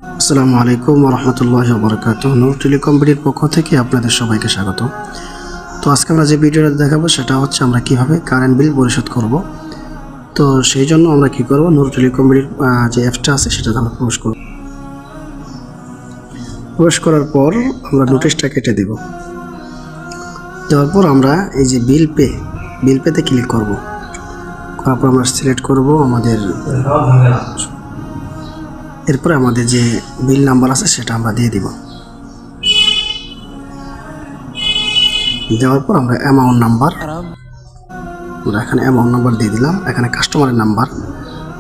আসসালামু আলাইকুম ওয়া রাহমাতুল্লাহি ওয়া বারাকাতুহু। নূর টেলিকম-বিডির পক্ষ থেকে আপনাদের সবাইকে স্বাগত। তো আজকে আমরা যে ভিডিওটা দেখাবো সেটা হচ্ছে আমরা কিভাবে কারেন্ট বিল পরিশোধ করব। তো সেই জন্য আমরা কি করব, নূর টেলিকম-বিডির যে অ্যাপসটা আছে সেটাতে আমরা প্রবেশ করব। প্রবেশ করার পর আমরা নোটিশটা কেটে দেব। দেওয়ার পর আমরা এই যে বিল পেতে ক্লিক করব। করার পর আমরা সিলেক্ট করব আমাদের, এরপরে আমাদের যে বিল নাম্বার আছে সেটা আমরা দিয়ে দিব। দেওয়ার পর আমরা অ্যামাউন্ট নাম্বার, আমরা এখানে অ্যামাউন্ট নাম্বার দিয়ে দিলাম। এখানে কাস্টমারের নাম্বার,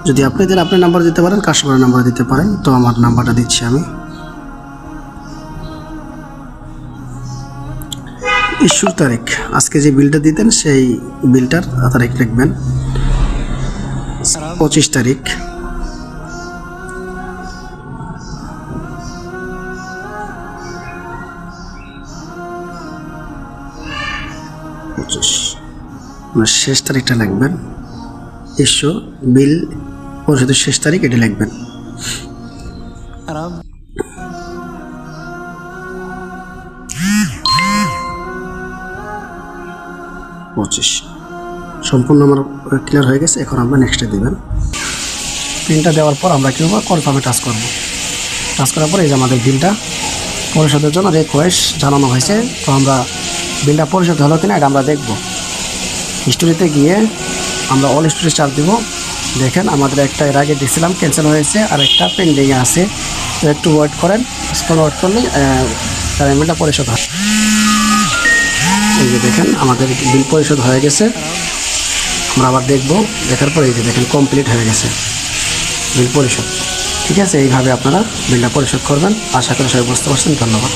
যদি আপনি দেন আপনার নাম্বার দিতে পারেন, কাস্টমারের নাম্বার দিতে পারেন। তো আমার নাম্বারটা দিচ্ছি আমি। ইস্যুর তারিখ, আজকে যে বিলটা দিতেন সেই বিলটার তারিখ লিখবেন, 25 তারিখ। শেষ তারিখটা লিখবেন, ইস্যু বিল পরিশোধের শেষ তারিখ এটা লিখবেন। সম্পূর্ণ আমার ক্লিয়ার হয়ে গেছে। এখন আমরা নেক্সটে দেবেন। পিনটা দেওয়ার পর আমরা কী করবো, কনফার্মে টাচ করব। টাচ করার পর এই যে আমাদের বিলটা পরিশোধের জন্য রিকোয়েস্ট জানানো হয়েছে। তো আমরা বিলটা পরিশোধ হলো কিনা এটা আমরা দেখব। হিস্টোরিতে গিয়ে আমরা অল হিস্টোরি চার্জ দেবো। দেখেন আমাদের একটা এর আগে দিয়েছিলাম, ক্যান্সেল হয়েছে, আর একটা পেন্ডিংয়ে আছে। তো একটু ওয়েট করেন, ওয়েট করলেই বিলটা পরিশোধ হয়। এই যে দেখেন আমাদের বিল পরিশোধ হয়ে গেছে। আমরা আবার দেখব, দেখার পরে এই যে দেখেন কমপ্লিট হয়ে গেছে বিল পরিশোধ। ঠিক আছে, এইভাবে আপনারা বিলটা পরিশোধ করবেন। আশা করি সবাই বুঝতে পারছেন। ধন্যবাদ।